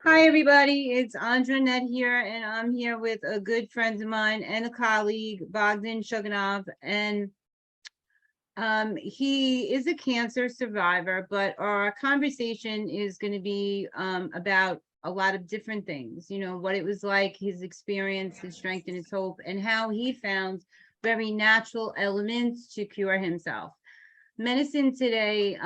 Hi, everybody. It's Andra Annett here, and I'm here with a good friend of mine and a colleague, Bogdan Chugunov. And he is a cancer survivor, but our conversation is going to be about a lot of different things, you know, what it was like, his experience, his strength, and his hope, and how he found very natural elements to cure himself. Medicine today,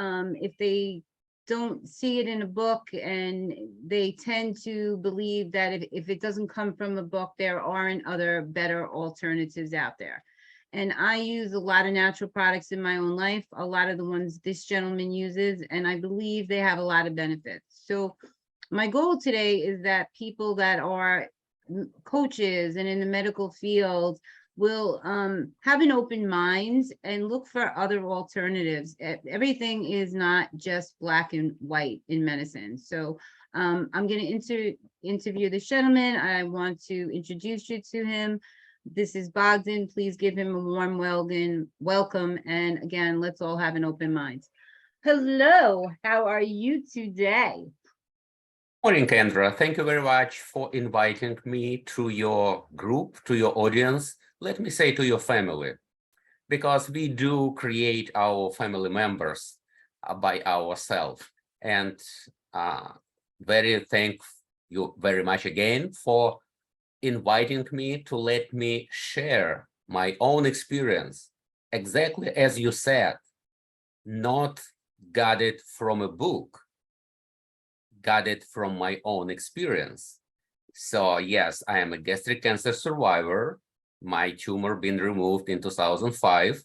if they don't see it in a book, and they tend to believe that if it doesn't come from a book, there aren't other better alternatives out there. And I use a lot of natural products in my own life, a lot of the ones this gentleman uses, and I believe they have a lot of benefits. So my goal today is that people that are coaches and in the medical field will have an open mind and look for other alternatives. Everything is not just black and white in medicine. So I'm going to interview this gentleman. I want to introduce you to him. This is Bogdan. Please give him a warm welcome. And again, let's all have an open mind. Hello, how are you today? Morning, Andra. Thank you very much for inviting me to your group, to your audience. Let me say to your family, because we do create our family members by ourselves. And very thank you very much again for inviting me to let me share my own experience, exactly as you said, not got it from a book, got it from my own experience. So yes, I am a gastric cancer survivor. My tumor been removed in 2005.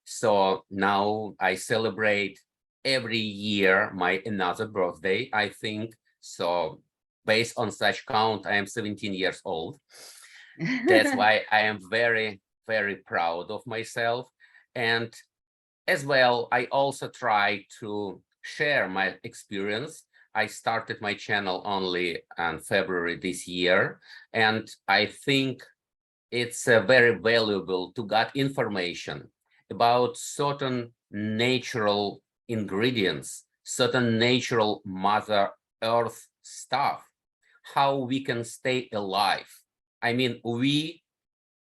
So now I celebrate every year my another birthday, I think. So based on such count, I am 17 years old. That's why I am very, very proud of myself. And as well, I also try to share my experience. I started my channel only in February this year, and I think it's very valuable to get information about certain natural ingredients, certain natural Mother Earth stuff, how we can stay alive. I mean, we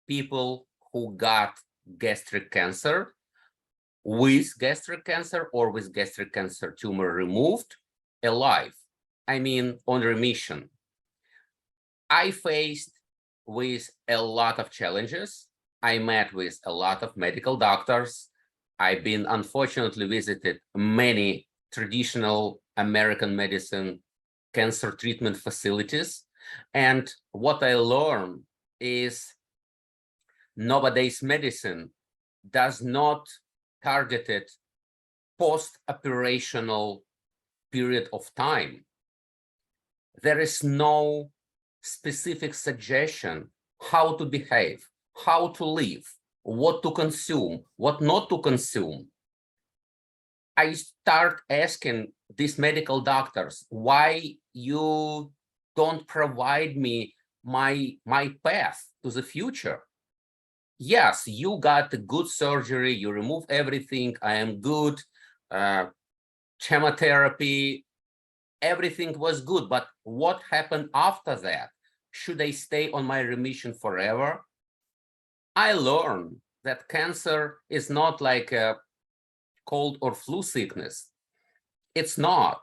people who got gastric cancer, with gastric cancer or with gastric cancer tumor removed, alive, I mean, on remission. I faced with a lot of challenges. I met with a lot of medical doctors. I've been unfortunately visited many traditional American medicine cancer treatment facilities. And what I learned is nowadays medicine does not target it post-operational period of time. There is no specific suggestion how to behave, how to live, what to consume, what not to consume. I start asking these medical doctors, why you don't provide me my path to the future? Yes, you got a good surgery, you remove everything, I am good, chemotherapy, everything was good, but what happened after that? Should I stay on my remission forever? I learned that cancer is not like a cold or flu sickness. It's not.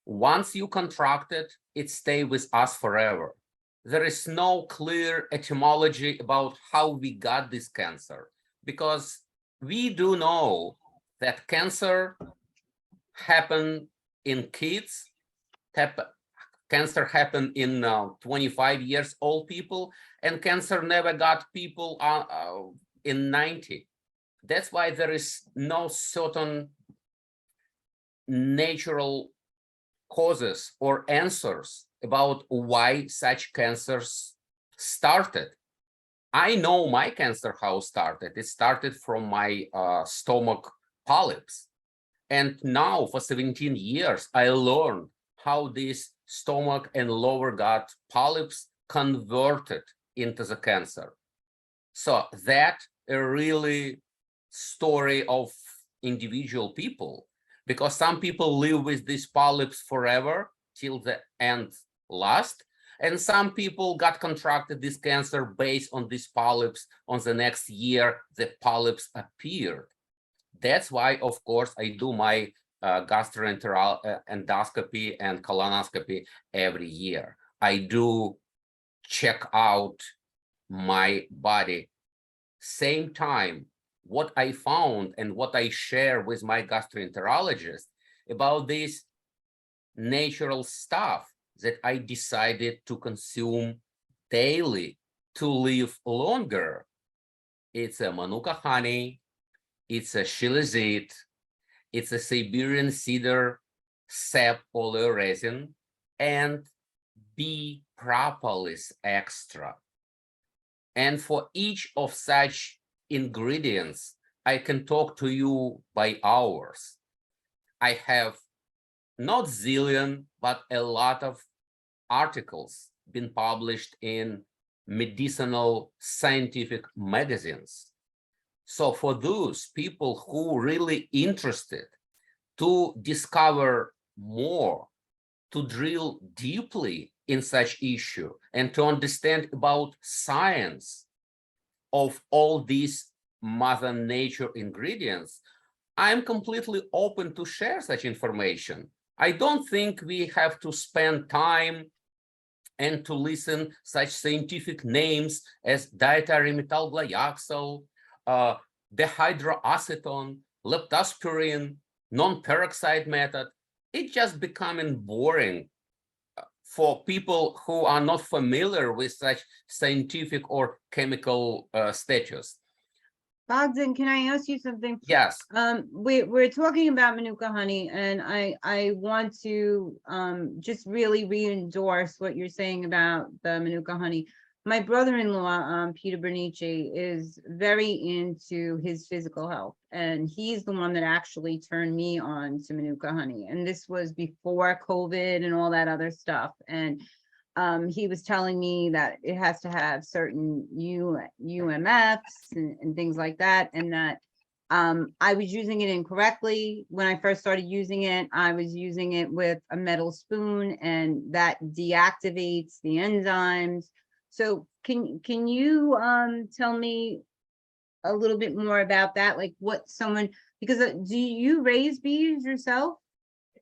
Once you contract it, it stays with us forever. There is no clear etymology about how we got this cancer, because we do know that cancer happened in kids, cancer happened in 25 years old people, and cancer never got people in 90. That's why there is no certain natural causes or answers about why such cancers started. I know my cancer how it started. It started from my stomach polyps. And now for 17 years, I learned how these stomach and lower gut polyps converted into the cancer. So that a really story of individual people. because some people live with these polyps forever till the end last. And some people got contracted this cancer based on these polyps. On the next year, the polyps appeared. That's why, of course, I do my gastroenteral endoscopy and colonoscopy every year. I do check out my body. Same time, what I found and what I share with my gastroenterologist about this natural stuff that I decided to consume daily to live longer. It's a Manuka honey, it's a Shilajit, it's a Siberian cedar sap oleoresin, and bee propolis extra. And for each of such ingredients, I can talk to you by hours. I have not zillion, but a lot of articles been published in medicinal scientific magazines. So for those people who really interested to discover more, to drill deeply in such issue and to understand about science of all these Mother Nature ingredients, I'm completely open to share such information. I don't think we have to spend time and to listen such scientific names as dietary methylglyoxal, dehydroacetone, leptospirine, non-peroxide method. It's just becoming boring for people who are not familiar with such scientific or chemical status. Bogdan, can I ask you something? Yes. We're talking about Manuka honey, and I want to just really re-endorse what you're saying about the Manuka honey. My brother-in-law, Peter Bernice, is very into his physical health, and he's the one that actually turned me on to Manuka honey. And this was before COVID and all that other stuff. And he was telling me that it has to have certain UMFs and things like that, and that I was using it incorrectly. When I first started using it, I was using it with a metal spoon, and that deactivates the enzymes. So can you tell me a little bit more about that? Like what someone, because do you raise bees yourself?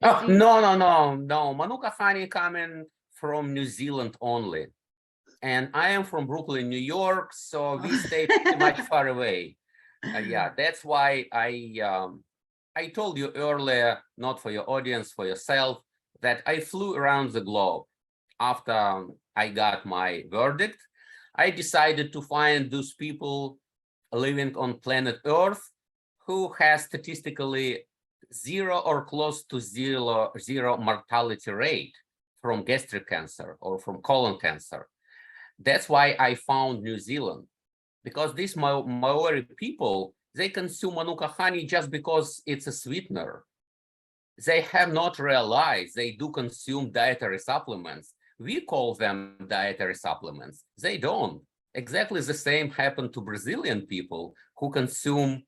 Oh, no. Manuka honey coming from New Zealand only. And I am from Brooklyn, New York, so we stay pretty much far away. Yeah, that's why I told you earlier, not for your audience, for yourself, that I flew around the globe. After I got my verdict, I decided to find those people living on planet Earth who has statistically zero or close to zero mortality rate from gastric cancer or from colon cancer. That's why I found New Zealand, because these Maori people, they consume Manuka honey just because it's a sweetener. They have not realized they do consume dietary supplements. We call them dietary supplements. They don't. Exactly the same happened to Brazilian people who consume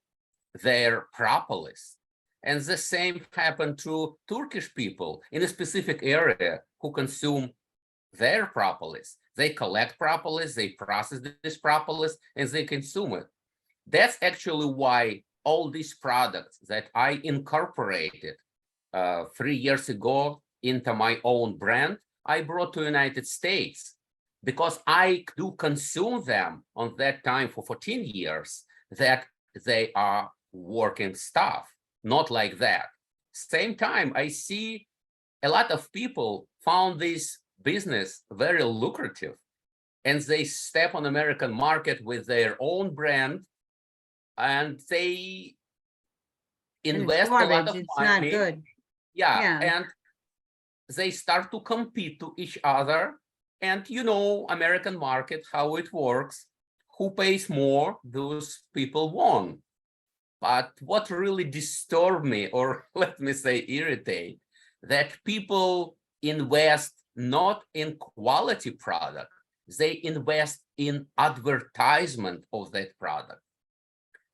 their propolis. And the same happened to Turkish people in a specific area who consume their propolis. They collect propolis, they process this propolis, and they consume it. That's actually why all these products that I incorporated 3 years ago into my own brand, I brought to United States, because I do consume them on that time for 14 years, that they are working stuff, not like that. Same time, I see a lot of people found this business very lucrative, and they step on American market with their own brand, and they invest a lot of it's money. not good. Yeah, and they start to compete to each other. And you know, American market, how it works, who pays more, those people won. But what really disturbed me, or let me say irritate, that people invest not in quality product, they invest in advertisement of that product.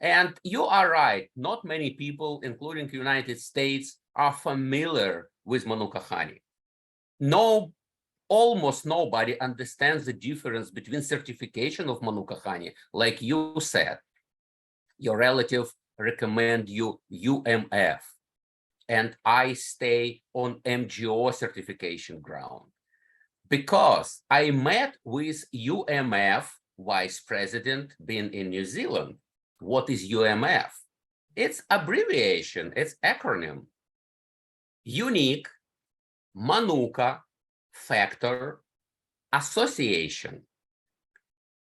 And you are right, not many people, including the United States, are familiar with Manuka honey. No, almost nobody understands the difference between certification of Manuka honey, like you said. Your relative recommend you UMF, and I stay on MGO certification ground. Because I met with UMF vice president being in New Zealand. What is UMF? It's abbreviation, it's acronym. Unique Manuka Factor Association.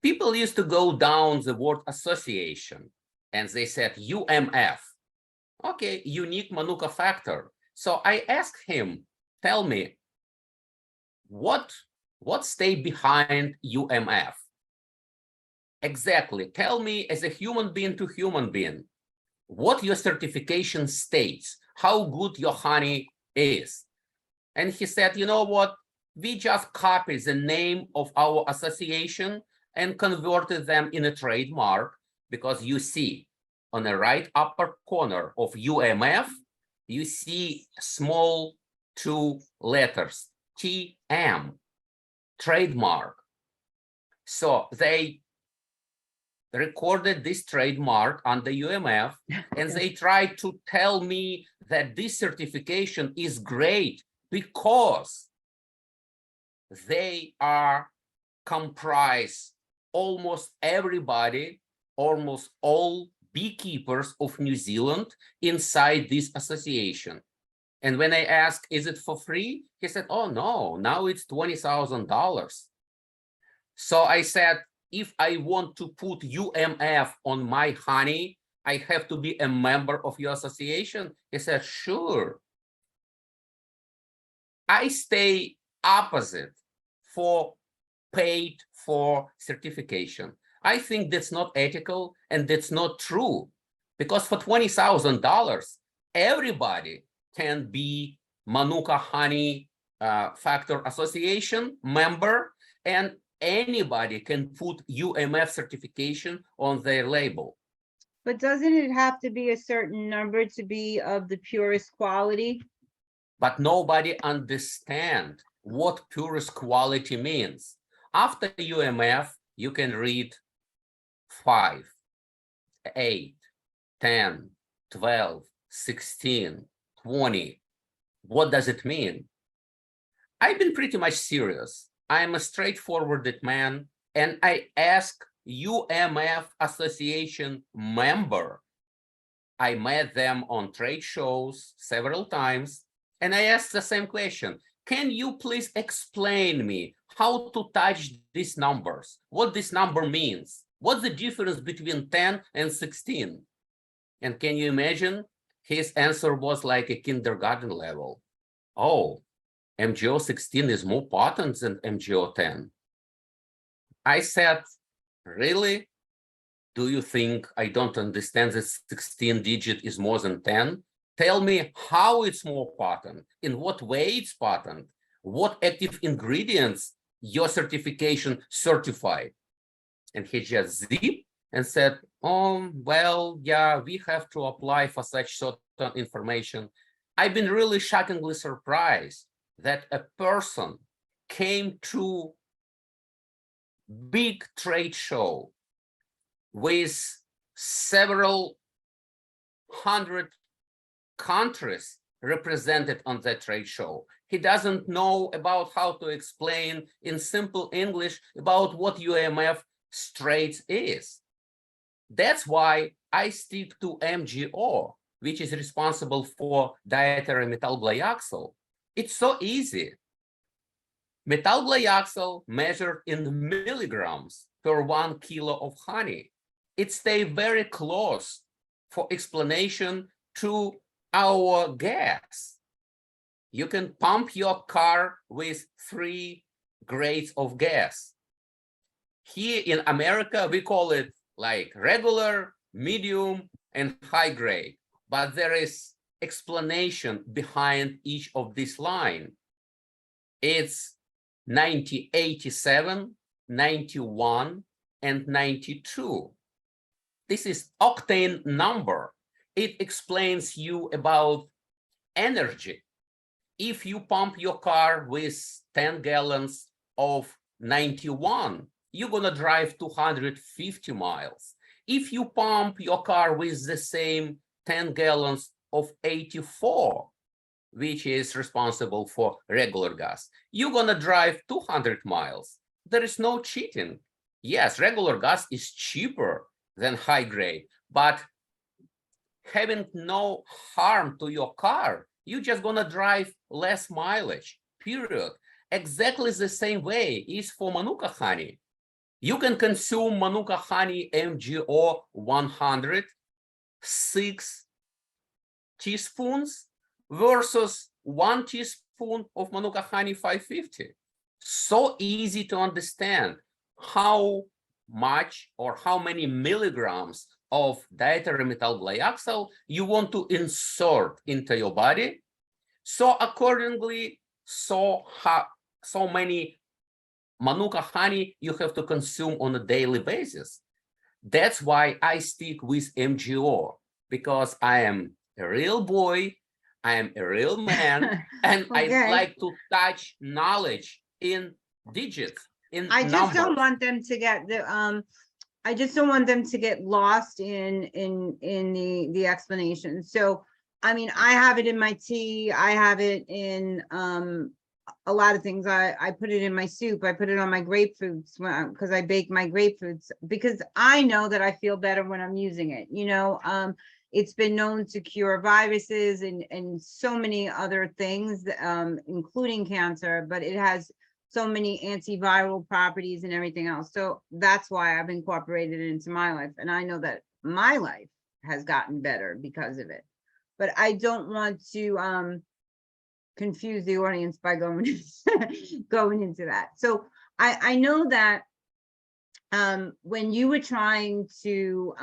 People used to go down the word association and they said UMF. Okay, unique Manuka factor. So I asked him, tell me, what stay behind UMF? Exactly, tell me as a human being to human being, what your certification states, how good your honey is. And he said, you know what, we just copied the name of our association and converted them in a trademark, because you see on the right upper corner of UMF, you see small 2 letters, TM, trademark. So they recorded this trademark under UMF, and they tried to tell me that this certification is great because they are comprise almost everybody, almost all beekeepers of New Zealand inside this association. And when I asked, is it for free? He said, oh no, now it's $20,000. So I said, if I want to put UMF on my honey, I have to be a member of your association? He said, sure. I stay opposite for paid for certification. I think that's not ethical and that's not true, because for $20,000, everybody can be Manuka Honey Factor Association member, and anybody can put UMF certification on their label. But doesn't it have to be a certain number to be of the purest quality? But nobody understands what purest quality means. After UMF, you can read 5, 8, 10, 12, 16, 20. What does it mean? I've been pretty much serious. I'm a straightforward man, and I ask UMF Association member. I met them on trade shows several times, and I asked the same question. Can you please explain me how to touch these numbers? What this number means? What's the difference between 10 and 16? And can you imagine? His answer was like a kindergarten level. Oh, MGO 16 is more potent than MGO 10. I said, really? Do you think I don't understand that 16 digit is more than 10? Tell me how it's more potent, in what way it's potent, what active ingredients your certification certified. And he just zipped and said, oh, well, yeah, we have to apply for such certain information. I've been really shockingly surprised that a person came to big trade show with several hundred countries represented on that trade show. He doesn't know about how to explain in simple English about what UMF straits is. That's why I stick to MGO, which is responsible for dietary methyl-glyoxal. It's so easy. Methyl-glyoxal measured in milligrams per 1 kilo of honey. It stays very close for explanation to our gas. You can pump your car with 3 grades of gas. Here in America, we call it like regular, medium, and high grade. But there is explanation behind each of this line. It's 90, 87, 91, and 92. this is octane number. It explains you about energy. If you pump your car with 10 gallons of 91, you're gonna drive 250 miles. If you pump your car with the same 10 gallons of 84, which is responsible for regular gas, you're gonna drive 200 miles. There is no cheating. Yes, regular gas is cheaper than high grade, but having no harm to your car, you're just gonna drive less mileage, period. Exactly the same way is for Manuka honey. You can consume Manuka honey MGO 100, 6 teaspoons versus 1 teaspoon of Manuka honey 550. So easy to understand how much or how many milligrams of dietary methyl glyoxal you want to insert into your body. So accordingly, so many Manuka honey you have to consume on a daily basis. That's why I stick with MGO, because I am a real boy, I am a real man, and Okay. I like to touch knowledge in digits, in I just don't numbers. want them to get I just don't want them to get lost in the explanation. So, I mean, I have it in my tea. I have it in a lot of things. I put it in my soup. I put it on my grapefruits because I bake my grapefruits, because I know that I feel better when I'm using it. You know, it's been known to cure viruses and so many other things, including cancer, but it has so many antiviral properties and everything else. So that's why I've incorporated it into my life. And I know that my life has gotten better because of it. But I don't want to confuse the audience by going into that. So I know that when you were trying to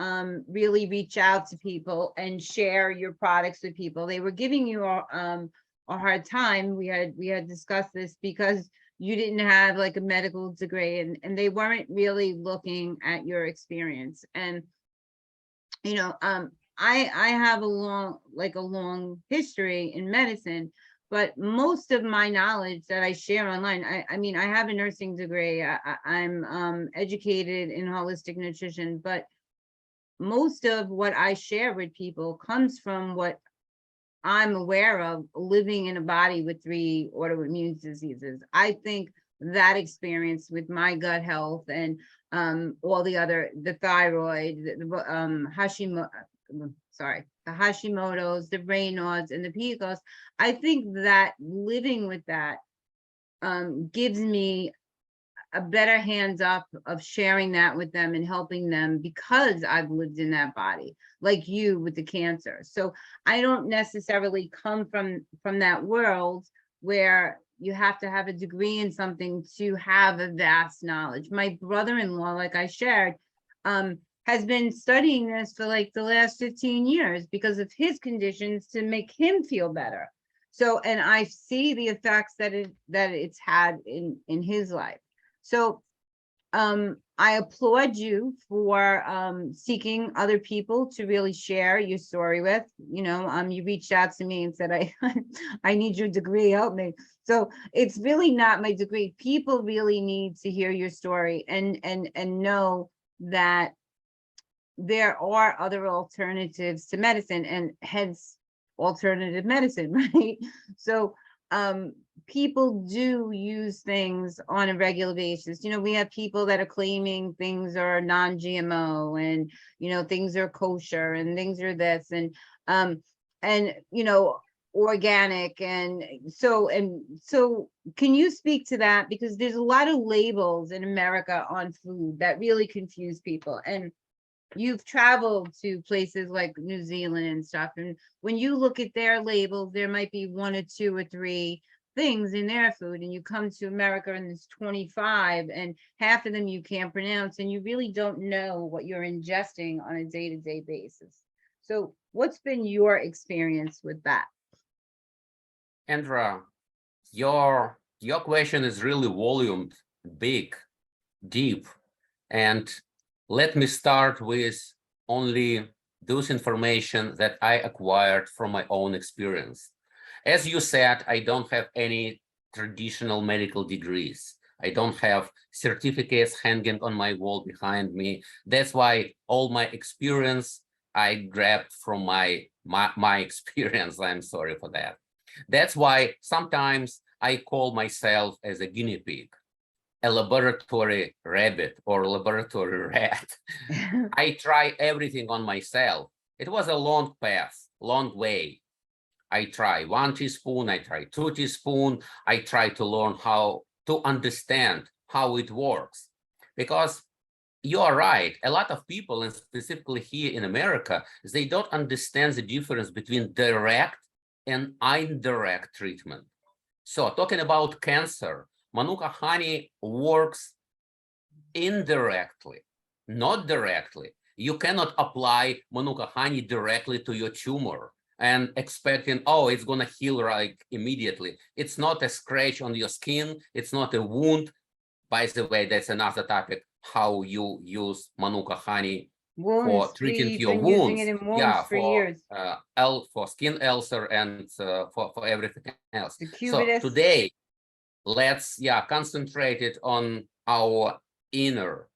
really reach out to people and share your products with people, they were giving you a hard time. We had discussed this because you didn't have like a medical degree, and they weren't really looking at your experience. And you know, I have a long history in medicine, but most of my knowledge that I share online, I mean, I have a nursing degree. I'm educated in holistic nutrition, but most of what I share with people comes from what I'm aware of living in a body with 3 autoimmune diseases. I think that experience with my gut health and all the thyroid, the Hashimoto's, the Raynaud's, and the PCOS, I think that living with that gives me a better hands up of sharing that with them and helping them, because I've lived in that body, like you with the cancer. So I don't necessarily come from that world where you have to have a degree in something to have a vast knowledge. My brother-in-law, like I shared, has been studying this for like the last 15 years because of his conditions to make him feel better. So, and I see the effects that it's had in his life. So I applaud you for seeking other people to really share your story with. You know, you reached out to me and said, I need your degree, help me. So it's really not my degree. People really need to hear your story and know that there are other alternatives to medicine, and hence alternative medicine, right? So people do use things on a regular basis. You know, we have people that are claiming things are non-GMO and, you know, things are kosher and things are this and you know, organic. And so can you speak to that? Because there's a lot of labels in America on food that really confuse people. And you've traveled to places like New Zealand and stuff, and when you look at their labels, there might be 1 or 2 or 3 things in their food, and you come to America and there's 25, and half of them you can't pronounce, and you really don't know what you're ingesting on a day-to-day basis. So what's been your experience with that? Andra, your question is really volumed, big, deep, and let me start with only those information that I acquired from my own experience. As you said, I don't have any traditional medical degrees. I don't have certificates hanging on my wall behind me. That's why all my experience I grabbed from my experience. I'm sorry for that. That's why sometimes I call myself as a guinea pig, a laboratory rabbit or laboratory rat. I try everything on myself. It was a long path, long way. I try 1 teaspoon, I try 2 teaspoons. I try to learn how to understand how it works. Because you are right, a lot of people, and specifically here in America, they don't understand the difference between direct and indirect treatment. So talking about cancer, Manuka honey works indirectly, not directly. You cannot apply Manuka honey directly to your tumor and expecting, oh, it's going to heal like immediately. It's not a scratch on your skin. It's not a wound. By the way, that's another topic, how you use Manuka honey for Wounds, treating we've your been wounds. using it in wounds Yeah, for years. for skin ulcer and for everything else. The So cubitus. today, let's concentrate it on our inner.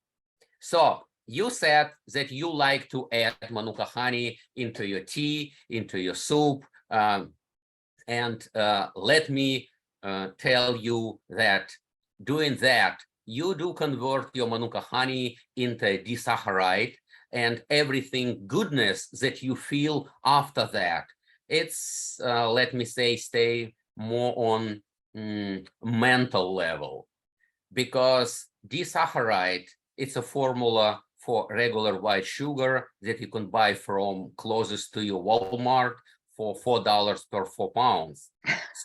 So you said that you like to add Manuka honey into your tea, into your soup, and let me tell you that doing that, you do convert your Manuka honey into a disaccharide, and everything goodness that you feel after that, it's, let me say, stay more on mental level, because disaccharide, it's a formula for regular white sugar that you can buy from closest to your Walmart for $4 per 4 pounds.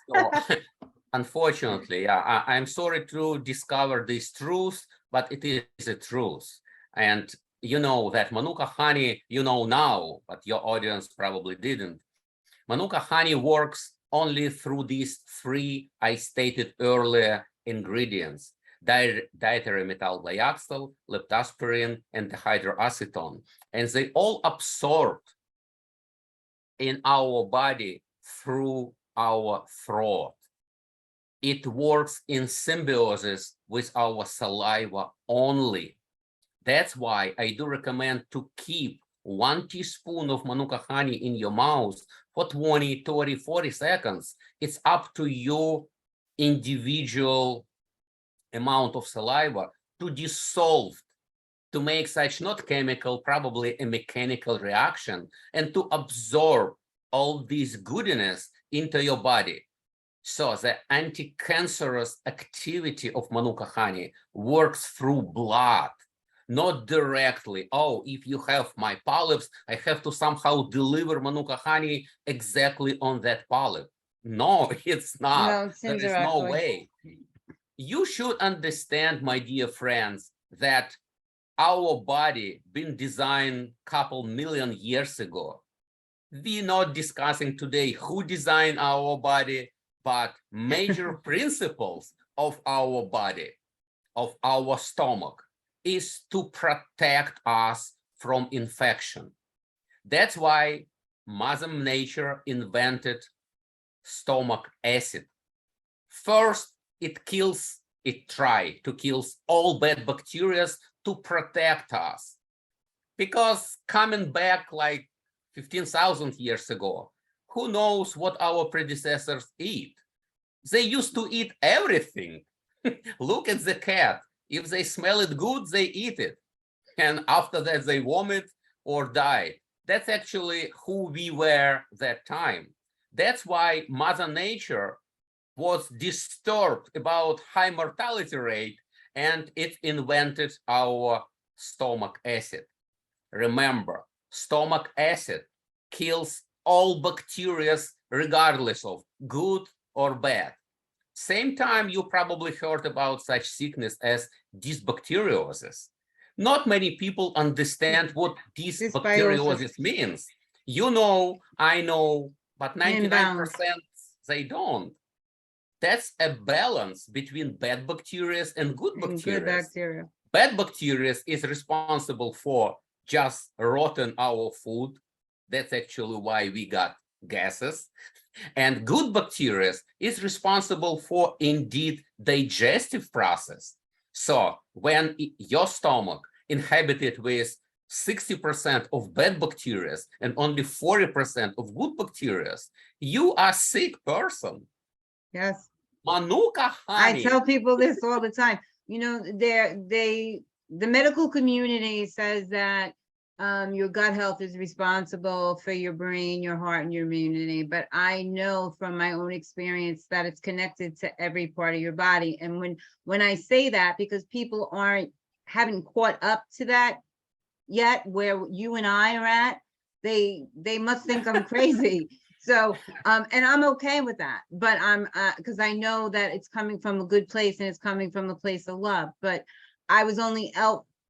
So unfortunately, I'm sorry to discover this truth, but it is a truth. And you know that Manuka honey, you know now, but your audience probably didn't. Manuka honey works only through these 3 I stated earlier ingredients: dietary methyl diacetyl, leptospirin, and dihydroacetone. And they all absorbed in our body through our throat. It works in symbiosis with our saliva only. That's why I do recommend to keep 1 teaspoon of Manuka honey in your mouth for 20, 30, 40 seconds. It's up to your individual amount of saliva to dissolve, to make such not chemical, probably a mechanical reaction, and to absorb all this goodness into your body. So the anti-cancerous activity of Manuka honey works through blood, not directly. Oh, if you have my polyps, I have to somehow deliver Manuka honey exactly on that polyp. No, it's not. No, it's There is no indirectly. way. You should understand, my dear friends, that our body been designed a couple million years ago. We're not discussing today who designed our body, but major principles of our body, of our stomach, is to protect us from infection. That's why Mother Nature invented stomach acid. First, it tried to kill all bad bacteria to protect us. Because coming back like 15,000 years ago, who knows what our predecessors eat? They used to eat everything. Look at the cat. If they smell it good, they eat it. And after that, they vomit or die. That's actually who we were that time. That's why Mother Nature was disturbed about high mortality rate, and it invented our stomach acid. Remember, stomach acid kills all bacteria regardless of good or bad. Same time, you probably heard about such sickness as dysbacteriosis. Not many people understand what dysbacteriosis means. You know, I know, but 99% they don't. That's a balance between bad bacteria and good bacteria. Bad bacteria is responsible for just rotten our food. That's actually why we got gases. And good bacteria is responsible for indeed digestive process. So when your stomach inhabited with 60% of bad bacteria and only 40% of good bacteria, you are a sick person. Yes. Manuka I honey. tell people this all the time. You know, the medical community says that your gut health is responsible for your brain, your heart, and your immunity. But I know from my own experience that it's connected to every part of your body. And when I say that, because people haven't caught up to that yet, where you and I are at, they must think I'm crazy. So, and I'm okay with that, but because I know that it's coming from a good place and it's coming from a place of love. But I was only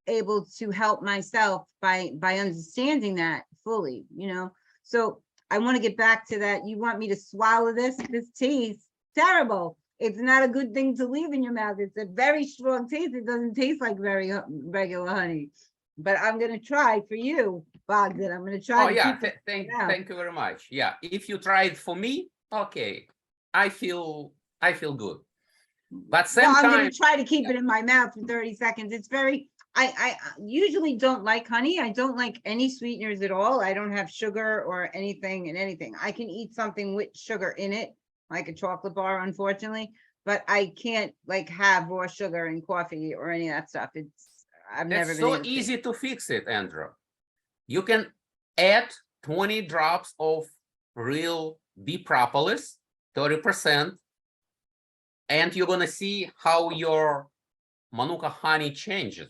able to help myself by understanding that fully, you know. So I want to get back to that. You want me to swallow this tea? It's terrible. It's not a good thing to leave in your mouth. It's a very strong taste. It doesn't taste like very regular honey. But I'm gonna try for you, Bogdan. I'm gonna try. Oh yeah, keep thank you very much. Yeah, if you try it for me, okay, I feel good. But Well, I'm gonna sometimes, try to keep it in my mouth for 30 seconds. It's very, I usually don't like honey. I don't like any sweeteners at all. I don't have sugar or anything in anything. I can eat something with sugar in it, like a chocolate bar, unfortunately, but I can't like have raw sugar in coffee or any of that stuff. I've never that's been so able to. easy to fix it, Andrew. You can add 20 drops of real bee propolis, 30%, and you're gonna see how your Manuka honey changes.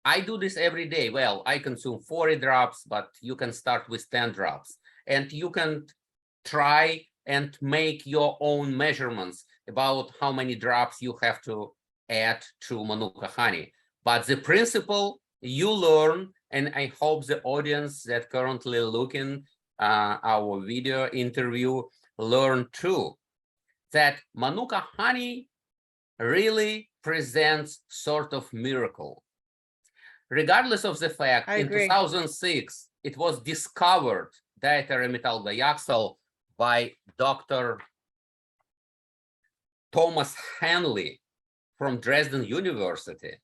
I do this every day. Well, I consume 40 drops, but you can start with 10 drops. And you can try and make your own measurements about how many drops you have to add to Manuka honey. But the principle you learn, and I hope the audience that currently looking our video interview learn too, that Manuka honey really presents sort of miracle. Regardless of the fact, I in agree. 2006, it was discovered dietary methyl dioxyl by Dr. Thomas Hanley from Dresden University.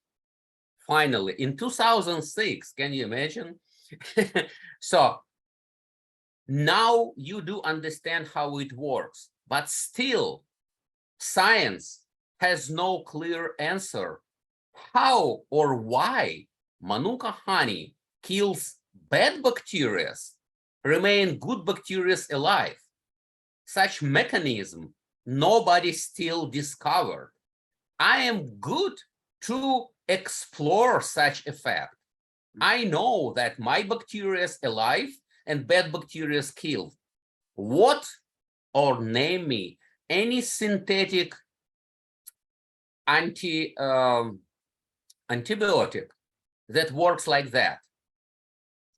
Finally, in 2006, can you imagine? So now you do understand how it works, but still science has no clear answer how or why Manuka honey kills bad bacteria, remain good bacteria alive. Such mechanism nobody still discovered. I am good to explore such effect. I know that my bacteria is alive and bad bacteria is killed. What, or name me any synthetic antibiotic that works like that?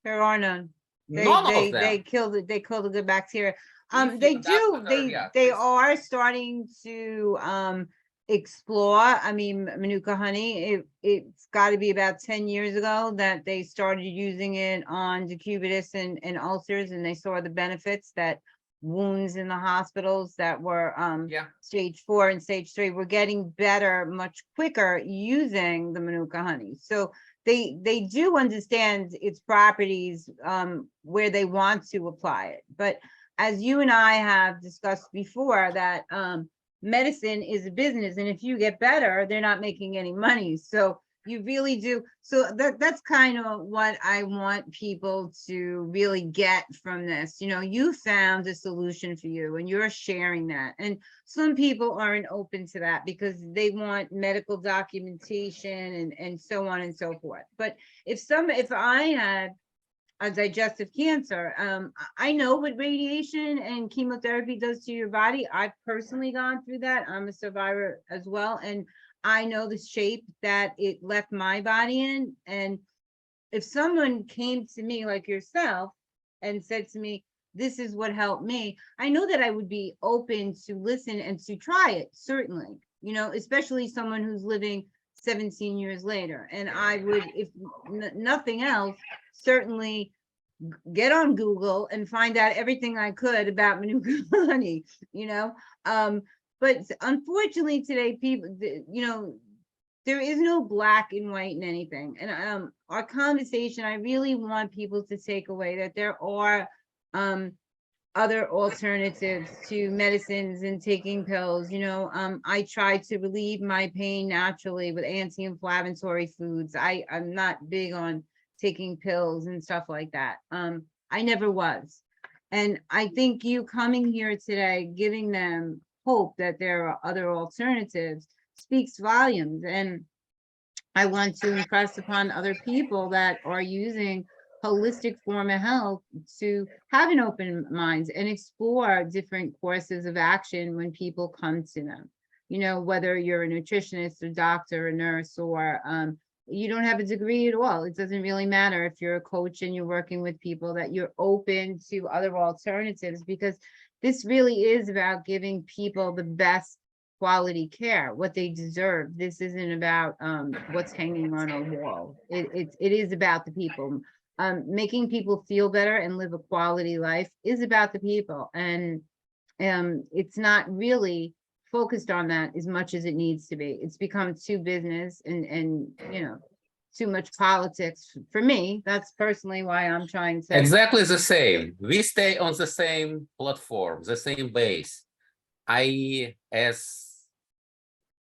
There are none. None of them. They kill the good bacteria. If They your do, doctor, yeah, they please. are starting to explore. I mean, Manuka honey, it's got to be about 10 years ago that they started using it on decubitus and ulcers, and they saw the benefits that wounds in the hospitals that were Yeah. stage 4 and stage 3 were getting better much quicker using the Manuka honey. So they do understand its properties where they want to apply it. But as you and I have discussed before, that medicine is a business, and if you get better, they're not making any money. So you really do. So that's kind of what I want people to really get from this. You know, you found a solution for you and you're sharing that. And some people aren't open to that because they want medical documentation and so on and so forth. But if I had a digestive cancer, I know what radiation and chemotherapy does to your body. I've personally gone through that. I'm a survivor as well. And I know the shape that it left my body in. And if someone came to me like yourself and said to me, this is what helped me, I know that I would be open to listen and to try it, certainly, you know, especially someone who's living 17 years later. And I would, if nothing else, certainly get on Google and find out everything I could about Manuka honey, you know? But unfortunately today, people, you know, there is no black and white in anything. And our conversation, I really want people to take away that there are other alternatives to medicines and taking pills. You know, I try to relieve my pain naturally with anti-inflammatory foods. I'm not big on taking pills and stuff like that. I never was. And I think you coming here today, giving them hope that there are other alternatives speaks volumes. And I want to impress upon other people that are using holistic form of health to have an open mind and explore different courses of action when people come to them. You know, whether you're a nutritionist, a doctor, a nurse, or you don't have a degree at all. It doesn't really matter if you're a coach and you're working with people, that you're open to other alternatives, because this really is about giving people the best quality care, what they deserve. This isn't about what's hanging on a wall. It is about the people. Making people feel better and live a quality life is about the people. And it's not really focused on that as much as it needs to be. It's become too business and you know, too much politics for me. That's personally why I'm trying to. Exactly the same. We stay on the same platform, the same base. I, as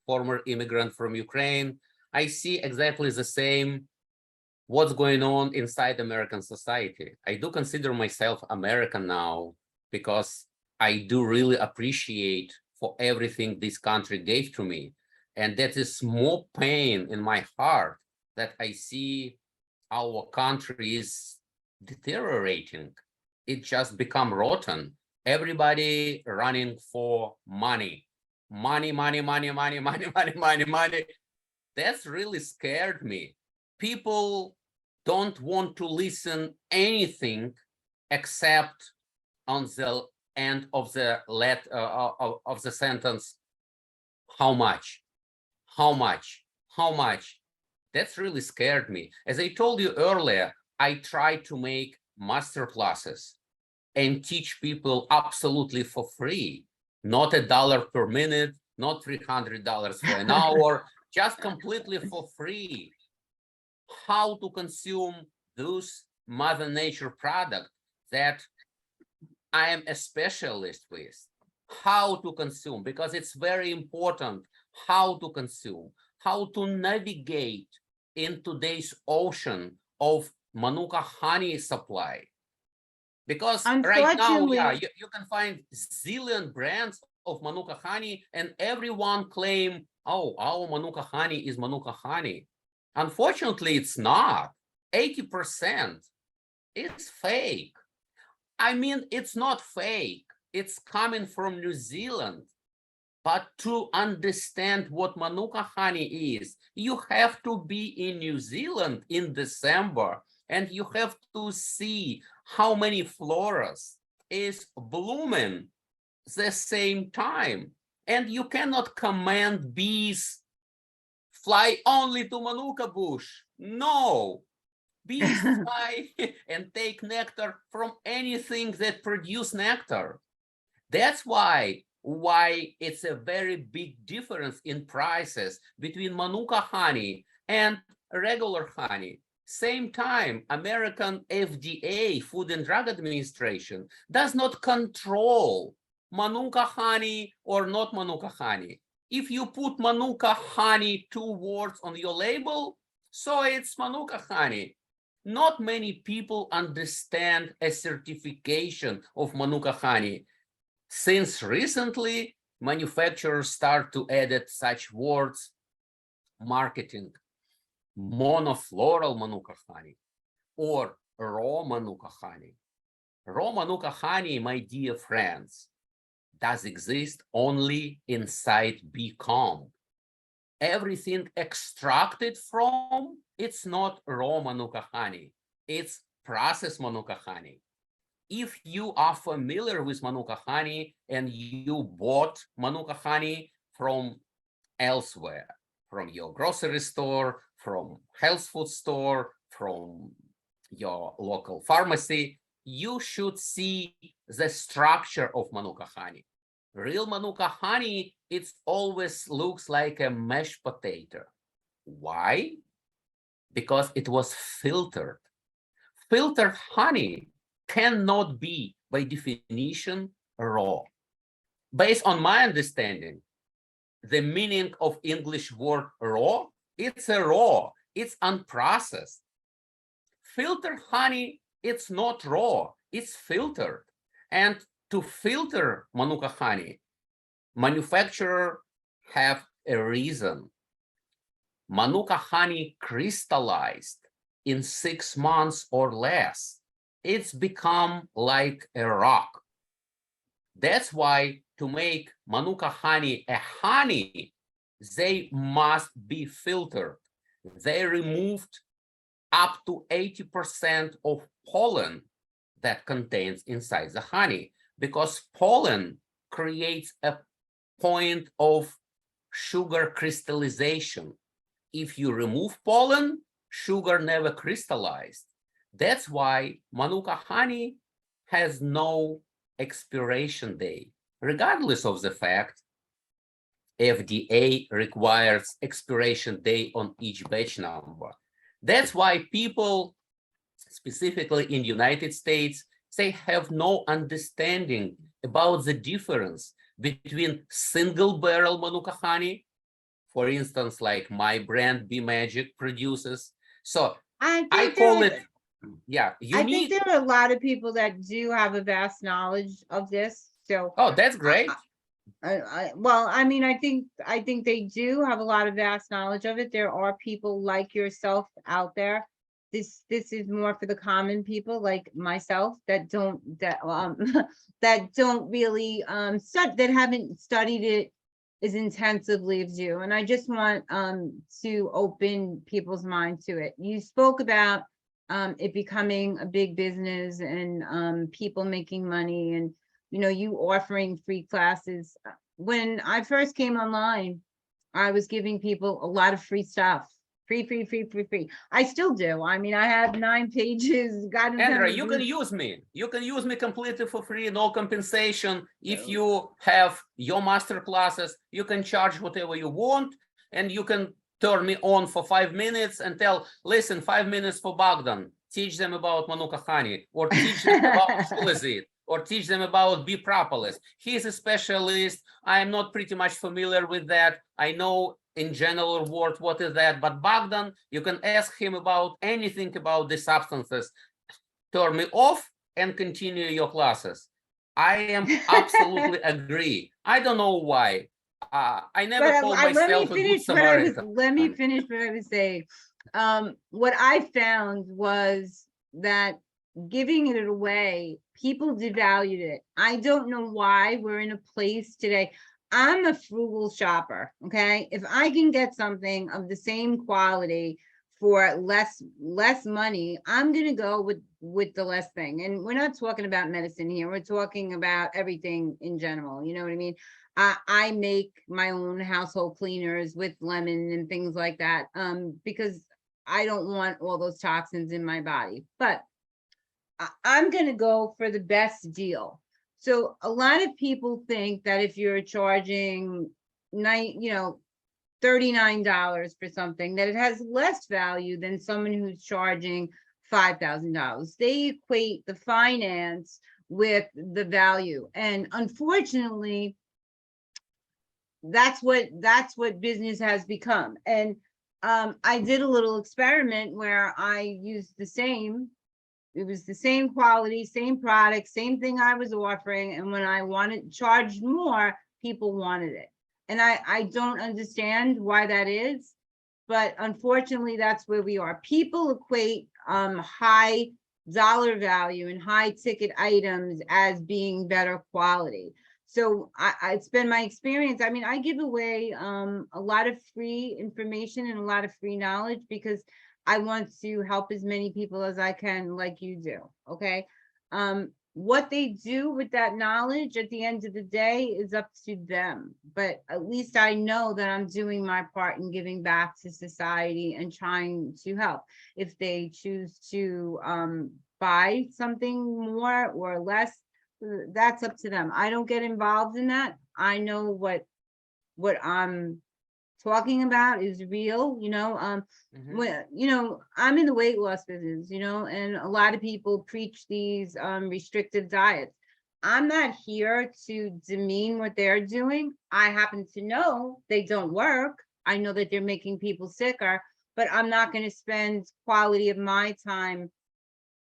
former immigrant from Ukraine, I see exactly the same what's going on inside American society. I do consider myself American now because I do really appreciate for everything this country gave to me. And that is more pain in my heart that I see our country is deteriorating. It just become rotten. Everybody running for money. Money, money, money, money, money, money, money, money. That's really scared me. People don't want to listen anything except on the end of the of the sentence, how much, how much, how much. That's really scared me. As I told you earlier, I try to make master classes and teach people absolutely for free, not $1 per minute, not $300 for an hour, just completely for free. How to consume those Mother Nature products that I am a specialist with. How to consume, because it's very important how to consume, how to navigate in today's ocean of Manuka honey supply. Because right now, yeah, you can find zillion brands of Manuka honey and everyone claim, oh, our Manuka honey is Manuka honey. Unfortunately, it's not. 80% is fake. I mean, it's not fake. It's coming from New Zealand. But to understand what Manuka honey is, you have to be in New Zealand in December, and you have to see how many floras is blooming the same time. And you cannot command bees fly only to Manuka bush. No, bees fly and take nectar from anything that produce nectar. That's why it's a very big difference in prices between Manuka honey and regular honey. Same time, American FDA, Food and Drug Administration, does not control Manuka honey or not Manuka honey. If you put Manuka honey 2 words on your label, so it's Manuka honey. Not many people understand a certification of Manuka honey. Since recently, manufacturers start to edit such words, marketing, monofloral Manuka honey, or raw Manuka honey. Raw Manuka honey, my dear friends, does exist only inside bee comb. Everything extracted from, it's not raw Manuka honey, it's processed Manuka honey. If you are familiar with Manuka honey and you bought Manuka honey from elsewhere, from your grocery store, from health food store, from your local pharmacy, you should see the structure of Manuka honey. Real Manuka honey, it always looks like a mashed potato. Why? Because it was filtered. Filtered honey cannot be, by definition, raw. Based on my understanding, the meaning of English word raw, it's a raw, it's unprocessed. Filtered honey, it's not raw, it's filtered. And to filter Manuka honey, manufacturer have a reason. Manuka honey crystallized in 6 months or less. It's become like a rock. That's why to make Manuka honey a honey, they must be filtered. They removed up to 80% of pollen that contains inside the honey, because pollen creates a point of sugar crystallization. If you remove pollen, sugar never crystallized. That's why Manuka honey has no expiration date, regardless of the fact FDA requires expiration date on each batch number. That's why people, specifically in the United States, they have no understanding about the difference between single barrel Manuka honey, for instance, like my brand Be Magic produces. So I call it, yeah, I think unique. there are a lot of people that do have a vast knowledge of this. So, Oh, that's great. well, I mean, I think they do have a lot of vast knowledge of it. There are people like yourself out there. This is more for the common people like myself that don't that don't really that haven't studied it as intensively as you. And I just want to open people's mind to it. You spoke about it becoming a big business and people making money, and you offering free classes. When I first came online, I was giving people a lot of free stuff. Free. I still do. I mean, I have 9 pages. Andra, you can use me. You can use me completely for free, no compensation. If you have your master classes, you can charge whatever you want, and you can turn me on for 5 minutes and tell, listen, 5 minutes for Bogdan. Teach them about Manuka honey, or teach them about Shilajit, or teach them about bee propolis. He's a specialist. I am not pretty much familiar with that. I know in general word what is that, but Bogdan, you can ask him about anything about the substances. Turn me off and continue your classes. I am absolutely agree. I don't know why. I never called myself a good Samaritan. Let me finish what I was saying. What I found was that giving it away, people devalued it. I don't know why. We're in a place today. I'm a frugal shopper, okay? If I can get something of the same quality for less money, I'm gonna go with the less thing. And we're not talking about medicine here. We're talking about everything in general. You know what I mean? I make my own household cleaners with lemon and things like that, because I don't want all those toxins in my body. But I'm gonna go for the best deal. So a lot of people think that if you're charging $39 for something, that it has less value than someone who's charging $5,000. They equate the finance with the value, and unfortunately, that's what business has become. And I did a little experiment where I used it was the same quality, same product, same thing I was offering. And when I charged more, people wanted it. And I don't understand why that is, but unfortunately, that's where we are. People equate high dollar value and high ticket items as being better quality. So it's been my experience. I mean, I give away a lot of free information and a lot of free knowledge because I want to help as many people as I can, like you do. Okay. what they do with that knowledge at the end of the day is up to them. But at least I know that I'm doing my part in giving back to society and trying to help. If they choose to buy something more or less, that's up to them. I don't get involved in that. I know what I'm talking about is real, Mhm. when, I'm in the weight loss business, and a lot of people preach these restrictive diets. I'm not here to demean what they're doing. I happen to know they don't work. I know that they're making people sicker, but I'm not going to spend quality of my time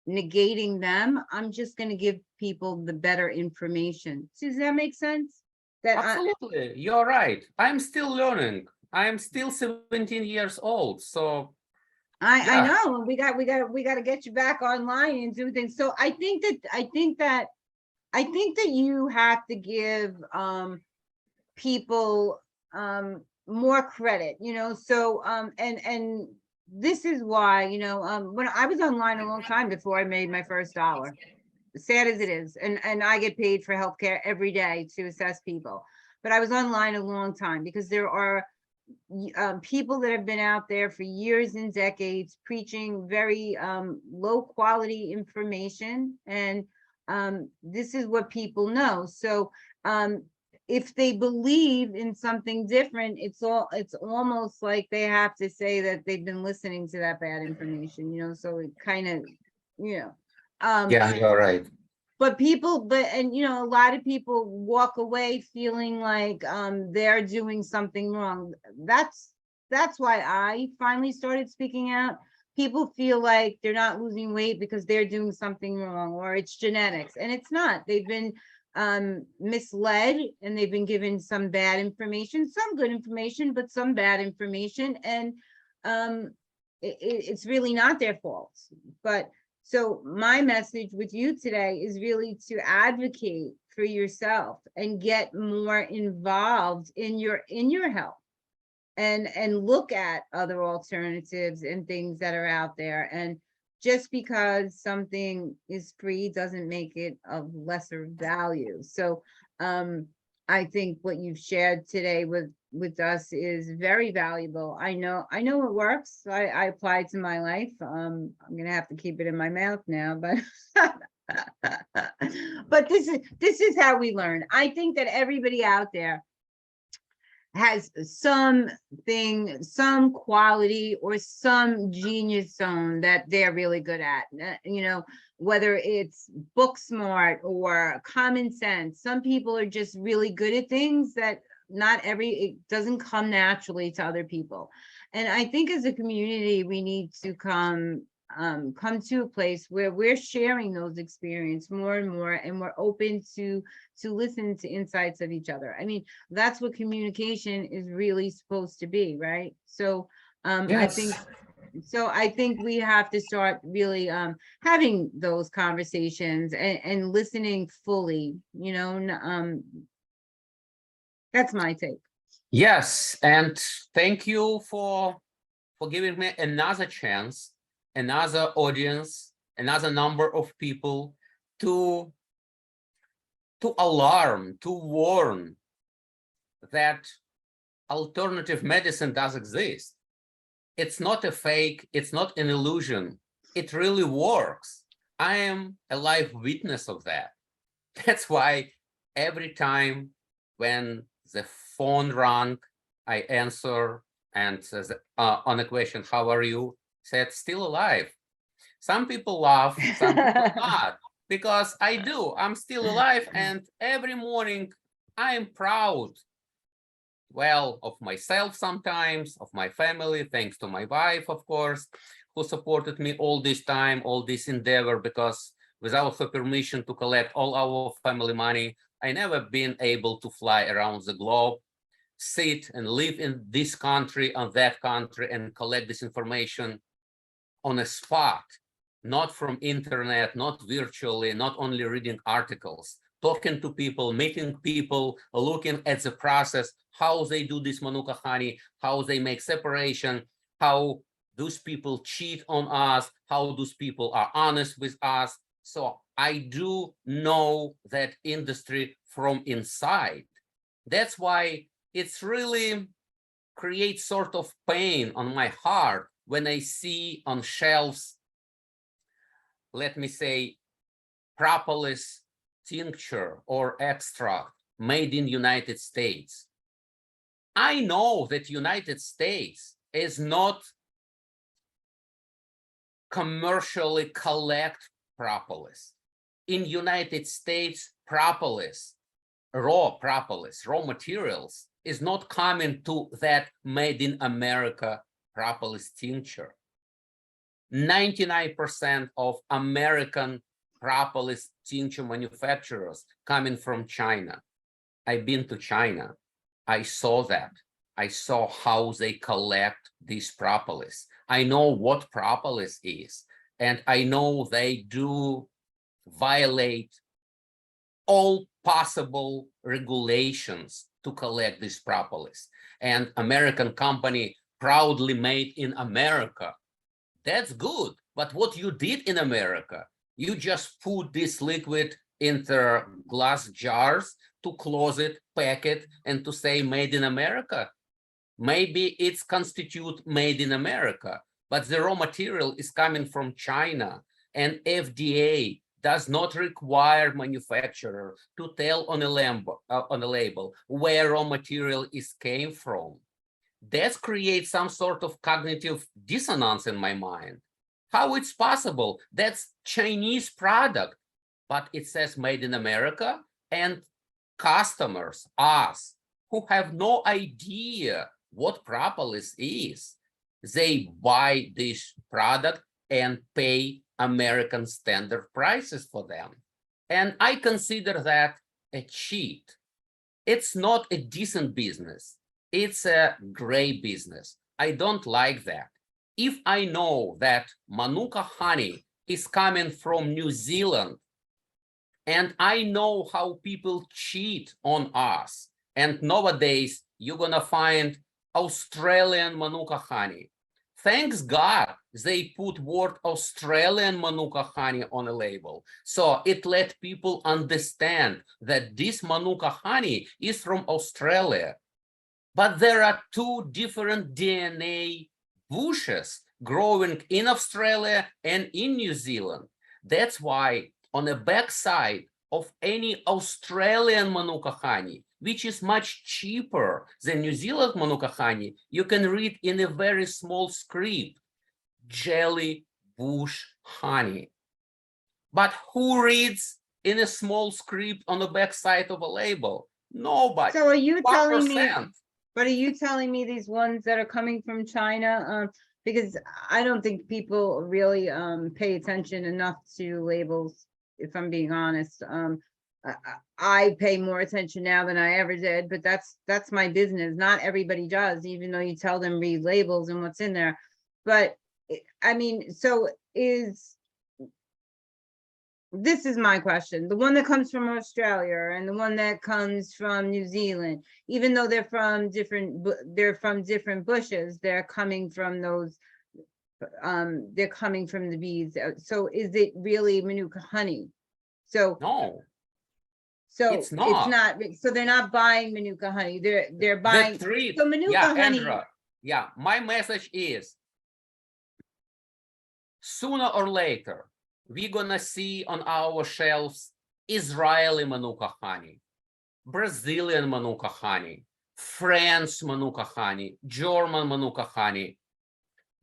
negating them. I'm just going to give people the better information. Does that make sense? That Absolutely, you're right. I'm still learning. I'm still 17 years old. So I yeah, know, and we got to get you back online and do things. So I think that you have to give people more credit, so and this is why, when I was online a long time before I made my first dollar, sad as it is, and I get paid for healthcare every day to assess people, but I was online a long time because there are people that have been out there for years and decades preaching very low quality information, and this is what people know. So if they believe in something different, it's almost like they have to say that they've been listening to that bad information, so it kind of, you know um yeah, you're right. and a lot of people walk away feeling like they're doing something wrong. That's why I finally started speaking out. People feel like they're not losing weight because they're doing something wrong, or it's genetics, and it's not. They've been misled, and they've been given some bad information, some good information, but some bad information, and um it's really not their fault. But so my message with you today is really to advocate for yourself and get more involved in your health, and look at other alternatives and things that are out there. And just because something is free doesn't make it of lesser value. So I think what you've shared today with us is very valuable. I know it works. I apply it to my life. I'm gonna have to keep it in my mouth now, but but this is how we learn. I think that everybody out there has some quality or some genius zone that they're really good at. Whether it's book smart or common sense. Some people are just really good at things that it doesn't come naturally to other people. And I think as a community, we need to come to a place where we're sharing those experiences more and more, and we're open to listen to insights of each other. I mean, that's what communication is really supposed to be, right? So I think Yes. we have to start really having those conversations, and listening fully, that's my take. Yes, and thank you for giving me another chance, another audience, another number of people to alarm, to warn that alternative medicine does exist. It's not a fake, it's not an illusion. It really works. I am a live witness of that. That's why every time when the phone rang, I answer and says on a question, how are you? Said, still alive. Some people laugh, some people not, because I do. I'm still alive, and every morning I am proud, well, of myself sometimes, of my family, thanks to my wife, of course, who supported me all this time, all this endeavor, because without her permission to collect all our family money, I never been able to fly around the globe, sit and live in this country and that country and collect this information on a spot, not from internet, not virtually, not only reading articles, talking to people, meeting people, looking at the process, how they do this Manuka honey, how they make separation, how those people cheat on us, how those people are honest with us. So I do know that industry from inside. That's why it's really creates sort of pain on my heart when I see on shelves, let me say, propolis tincture or extract made in United States. I know that United States is not commercially collect propolis. In United States, propolis, raw materials is not coming to that made in America propolis tincture. 99% of American propolis tincture manufacturers coming from China. I've been to China. I saw that. I saw how they collect this propolis. I know what propolis is, and I know they do violate all possible regulations to collect this propolis. And American company proudly made in America. That's good. But what you did in America, you just put this liquid into glass jars to close it, pack it, and to say made in America. Maybe it's constitute made in America, but the raw material is coming from China, and FDA does not require manufacturer to tell on a label where raw material is came from. That creates some sort of cognitive dissonance in my mind. How it's possible? That's Chinese product, but it says made in America, and customers, us, who have no idea what propolis is, they buy this product and pay American standard prices for them. And I consider that a cheat. It's not a decent business. It's a gray business. I don't like that. If I know that Manuka honey is coming from New Zealand, and I know how people cheat on us, and nowadays you're gonna find Australian Manuka honey. Thanks God they put word Australian Manuka honey on a label. So it let people understand that this Manuka honey is from Australia. But there are two different DNA bushes growing in Australia and in New Zealand. That's why on the backside of any Australian Manuka honey, which is much cheaper than New Zealand Manuka honey, you can read in a very small script, jelly bush honey. But who reads in a small script on the backside of a label? Nobody. So are you telling me, 1%. but are you telling me these ones that are coming from China? Because I don't think people really pay attention enough to labels, if I'm being honest. I pay more attention now than I ever did, but that's my business. Not everybody does, even though you tell them read labels and what's in there. But I mean, so this is my question. The one that comes from Australia and the one that comes from New Zealand, even though they're from different bushes, they're coming from those, they're coming from the bees. So is it really Manuka honey? So No. So it's not. So they're not buying Manuka honey. They're buying. So Manuka honey. Andra, yeah, my message is sooner or later, we're gonna see on our shelves Israeli Manuka honey, Brazilian Manuka honey, French Manuka honey, German Manuka honey.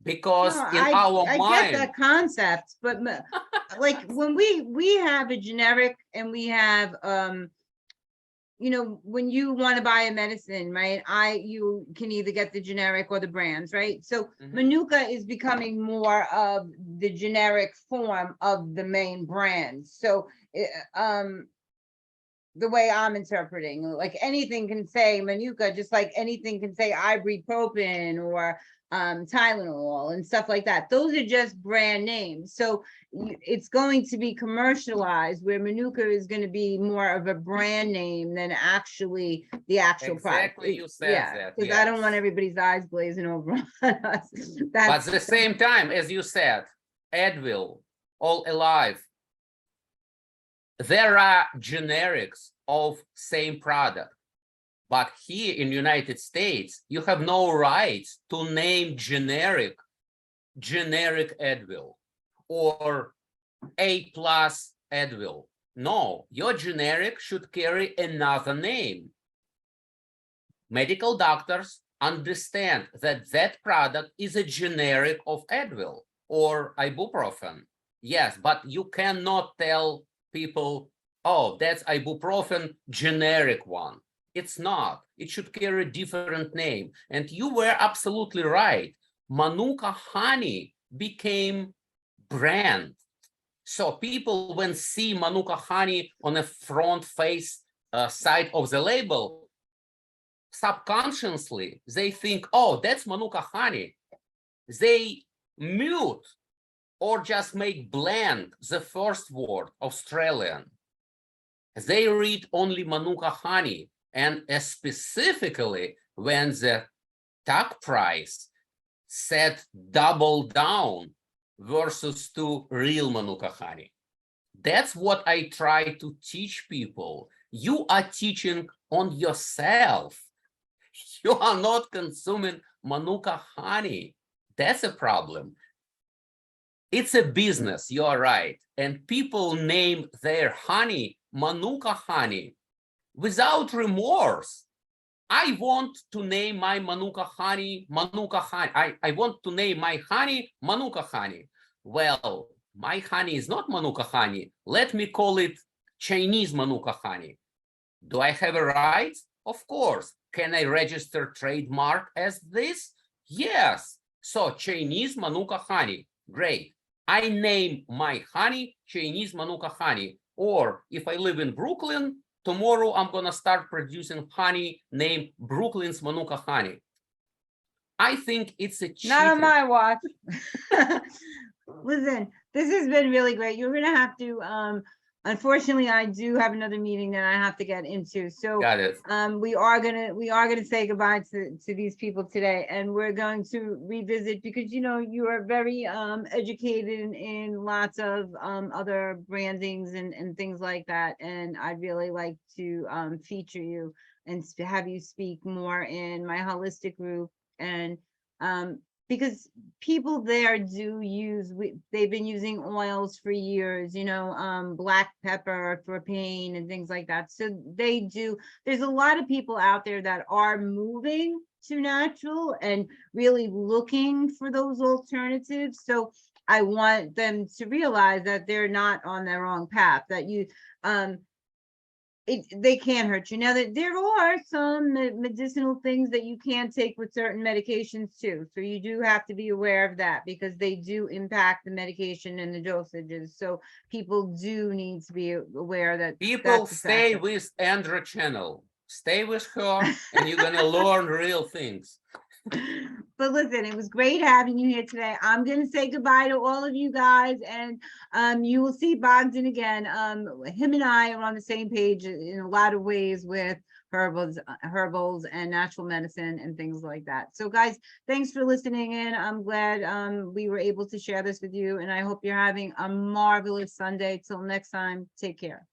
Because No, in our I mind, get that concept, but like when we have a generic and we have you know, when you want to buy a medicine, right? You can either get the generic or the brands, right? So Manuka is becoming more of the generic form of the main brand. So the way I'm interpreting, like anything can say Manuka, just like anything can say ibuprofen or Tylenol and stuff like that. Those are just brand names. So it's going to be commercialized, where Manuka is going to be more of a brand name than actually the actual product. exactly, you said that. Because I don't want everybody's eyes glazing over on us. But at the same time, as you said, Advil, All Alive, there are generics of same product. But here in United States, you have no rights to name generic Advil or A+ Advil. No, your generic should carry another name. Medical doctors understand that that product is a generic of Advil or ibuprofen. Yes, but you cannot tell people, oh, that's ibuprofen generic one. It's not. It should carry a different name. And you were absolutely right. Manuka honey became brand. So people, when see Manuka honey on the front face side of the label, subconsciously, they think, oh, that's Manuka honey. They mute or just make blank the first word, Australian. They read only Manuka honey. And specifically, when the tag price set double down versus to real Manuka honey. That's what I try to teach people. You are teaching on yourself. You are not consuming Manuka honey. That's a problem. It's a business, you're right. And people name their honey Manuka honey without remorse. I want to name my Manuka honey, Manuka honey. I want to name my honey, Manuka honey. Well, my honey is not Manuka honey. Let me call it Chinese Manuka honey. Do I have a right? Of course. Can I register trademark as this? Yes. So Chinese Manuka honey, great. I name my honey Chinese Manuka honey. Or if I live in Brooklyn, tomorrow I'm gonna start producing honey named Brooklyn's Manuka honey. I think it's a cheating. Not on my watch. Listen, this has been really great. You're gonna have to, unfortunately, I do have another meeting that I have to get into. So Got it. we are gonna say goodbye to these people today, and we're going to revisit because you know you are very educated in lots of other brandings and things like that, and I'd really like to feature you and have you speak more in my holistic group. And because people there do use, they've been using oils for years, you know, black pepper for pain and things like that. So they do, there's a lot of people out there that are moving to natural and really looking for those alternatives. So I want them to realize that they're not on the wrong path, that you, they can't hurt you. Now that there are some medicinal things that you can take with certain medications too. So you do have to be aware of that because they do impact the medication and the dosages. So people do need to be aware that people stay with Andra channel. Stay with her and you're gonna learn real things. But listen, it was great having you here today. I'm going to say goodbye to all of you guys, and you will see Bogdan again. Him and I are on the same page in a lot of ways with herbals and natural medicine and things like that. So guys, thanks for listening in. I'm glad we were able to share this with you, and I hope you're having a marvelous Sunday. Till next time, take care.